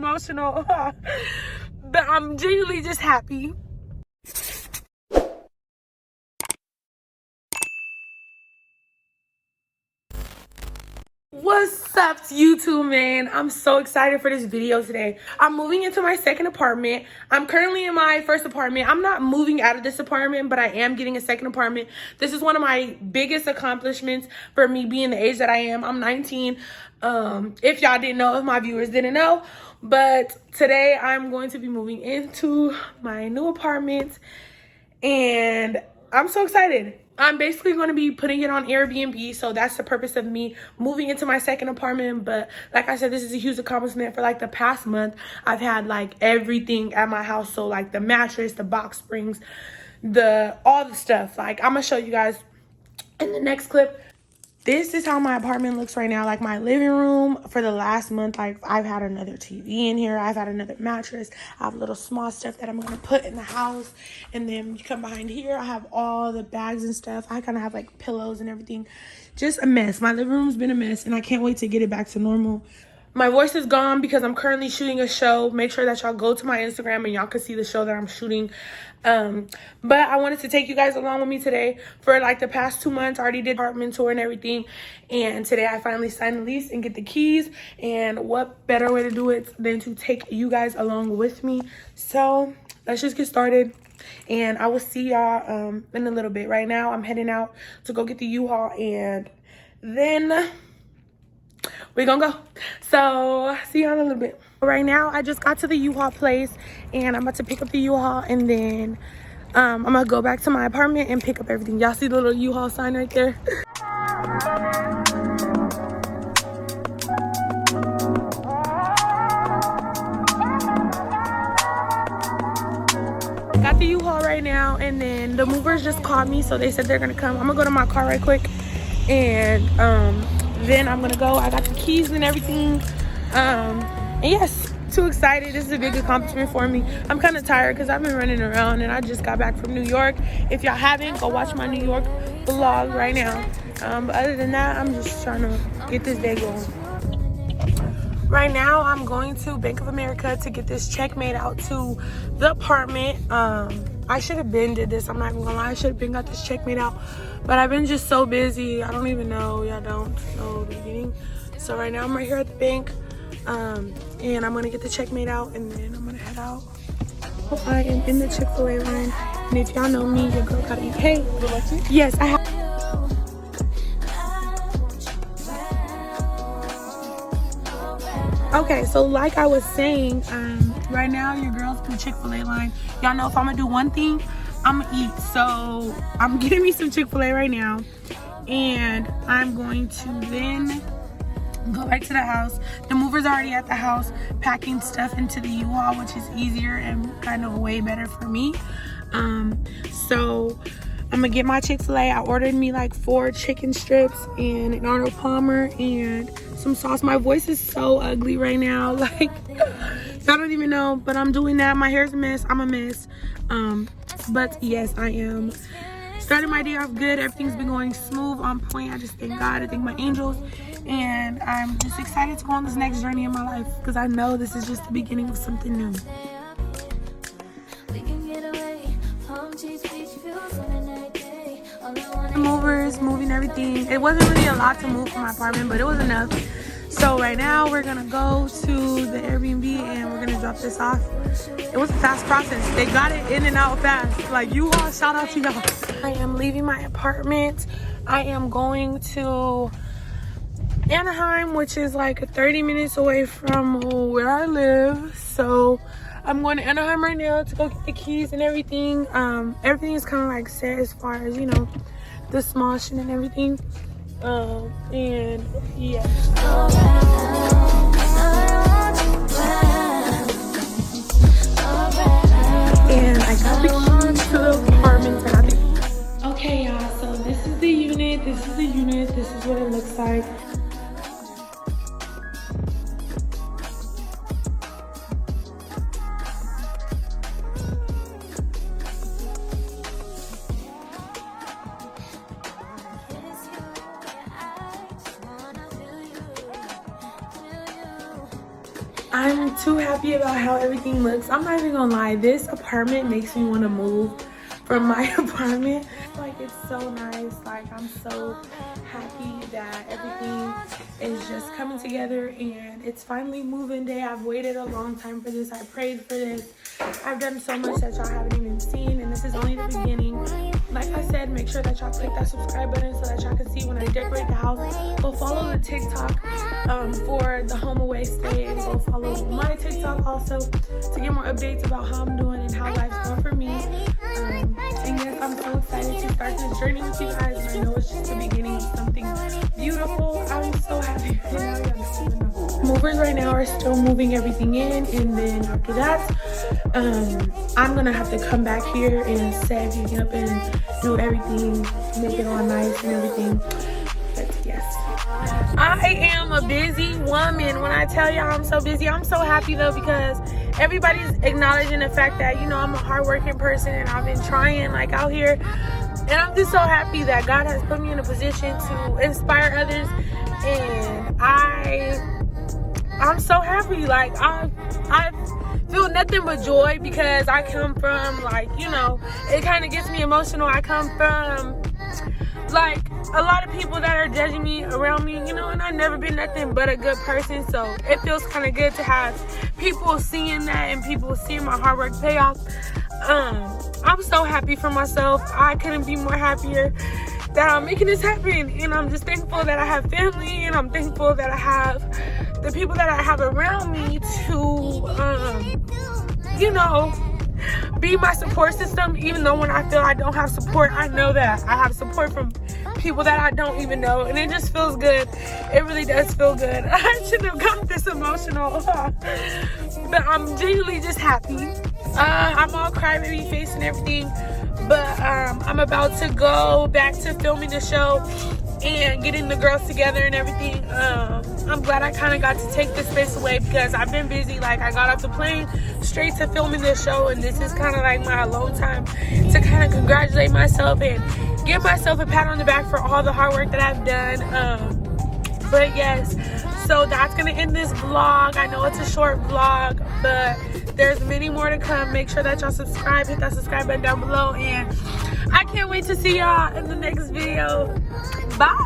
emotional. But I'm genuinely just happy. What's up, YouTube, man? I'm so excited for this video today. I'm moving into my second apartment. I'm currently in my first apartment. I'm not moving out of this apartment, but I am getting a second apartment. This is one of my biggest accomplishments for me being the age that I am. I'm 19. If y'all didn't know, if my viewers didn't know. But today I'm going to be moving into my new apartment, and I'm so excited. I'm basically going to be putting it on Airbnb, so that's the purpose of me moving into my second apartment. But like I said, this is a huge accomplishment. For like the past month, I've had like everything at my house. So like the mattress, the box springs, all the stuff. Like I'm gonna show you guys in the next clip. This is how my apartment looks right now. Like my living room for the last month, like I've had another TV in here. I've had another mattress. I have little small stuff that I'm going to put in the house. And then you come behind here, I have all the bags and stuff. I kind of have like pillows and everything. Just a mess. My living room's been a mess, and I can't wait to get it back to normal. My voice is gone because I'm currently shooting a show. Make sure that y'all go to my Instagram and y'all can see the show that I'm shooting. But I wanted to take you guys along with me today. For like the past 2 months, I already did apartment tour and everything. And today I finally signed the lease and get the keys. And what better way to do it than to take you guys along with me. So let's just get started. And I will see y'all in a little bit. Right now, I'm heading out to go get the U-Haul, and then we're gonna go. So see y'all in a little bit. Right now I just got to the U-Haul place, and I'm about to pick up the U-Haul, and then I'm gonna go back to my apartment and pick up everything. Y'all see the little U-Haul sign right there? Got the U-Haul right now, and then the movers just called me, so they said they're gonna come. I'm gonna go to my car right quick, and then I'm gonna go. I got the keys and everything. And yes, too excited. This is a big accomplishment for me. I'm kind of tired because I've been running around, and I just got back from New York. If y'all haven't, go watch my New York vlog right now. But other than that, I'm just trying to get this day going. Right now, I'm going to Bank of America to get this check made out to the apartment. I should have been did this. I'm not even gonna lie. I should have been got this check made out. But I've been just so busy. I don't even know. Y'all don't know the beginning. So right now, I'm right here at the bank. And I'm gonna get the check made out, and then I'm gonna head out. Oh, I am in the Chick-fil-A line. And if y'all know me, your girl gotta eat. Hey, yes, I have. Okay, so like I was saying, right now your girl's in the Chick-fil-A line. Y'all know if I'm gonna do one thing, I'm gonna eat. So I'm getting me some Chick-fil-A right now, and I'm going to then go back to the house. The mover's already at the house packing stuff into the U-Haul, which is easier and kind of way better for me. So I'm gonna get my Chick-fil-A. I ordered me like 4 chicken strips and an Arnold Palmer and some sauce. My voice is so ugly right now, like y'all don't even know, but I'm doing that. My hair's a mess. I'm a mess. But yes, I am starting my day off good. Everything's been going smooth, on point. I just thank God. I thank my angels. And I'm just excited to go on this next journey in my life, because I know this is just the beginning of something new. The movers moving everything. It wasn't really a lot to move from my apartment, but it was enough. So right now we're gonna go to the Airbnb and we're gonna drop this off. It was a fast process. They got it in and out fast. Like, you all, shout out to y'all. I am leaving my apartment. I am going to Anaheim, which is like 30 minutes away from where I live. So I'm going to Anaheim right now to go get the keys and everything. Everything is kind of like set as far as, you know, the small shit and everything. And yeah. And I got the keys to the apartment. I got the... Okay, y'all, so this is the unit. This is the unit. This is what it looks like. I'm too happy about how everything looks. I'm not even gonna lie, this apartment makes me want to move from my apartment. Like, it's so nice. Like, I'm so happy that everything is just coming together and it's finally moving day. I've waited a long time for this. I prayed for this. I've done so much that y'all haven't even seen, and this is only the beginning. Like I said, make sure that y'all click that subscribe button so that y'all can see when I decorate the house. Go follow the TikTok for the home away stay, and go follow my TikTok also to get more updates about how I'm doing and how life's going for me. And yes, I'm so excited to start this journey with you guys, and I know it's just the beginning of something beautiful. I'm so happy right now. Y'all don't even know. Movers right now are still moving everything in, and then after that, I'm gonna have to come back here and set everything up and do everything, make it all nice and everything. But yes, I am a busy woman. When I tell y'all I'm so busy, I'm so happy though, because everybody's acknowledging the fact that, you know, I'm a hardworking person and I've been trying like out here, and I'm just so happy that God has put me in a position to inspire others. And I'm so happy. Like, I feel nothing but joy, because I come from, like, you know, it kind of gets me emotional. I come from, like, a lot of people that are judging me around me, you know, and I've never been nothing but a good person. So it feels kind of good to have people seeing that and people seeing my hard work pay off. I'm so happy for myself. I couldn't be more happier that I'm making this happen, and I'm just thankful that I have family, and I'm thankful that I have the people that I have around me to, you know, be my support system. Even though when I feel I don't have support, I know that I have support from people that I don't even know, and it just feels good. It really does feel good. I shouldn't have gotten this emotional, but I'm genuinely just happy. I'm all crybaby face and everything, but I'm about to go back to filming the show and getting the girls together and everything. I'm glad I kind of got to take this space away, because I've been busy. Like, I got off the plane straight to filming this show, and this is kind of like my alone time to kind of congratulate myself and give myself a pat on the back for all the hard work that I've done. But yes, so that's gonna end this vlog. I know it's a short vlog, but there's many more to come. Make sure that y'all subscribe, hit that subscribe button down below, and I can't wait to see y'all in the next video. Bye.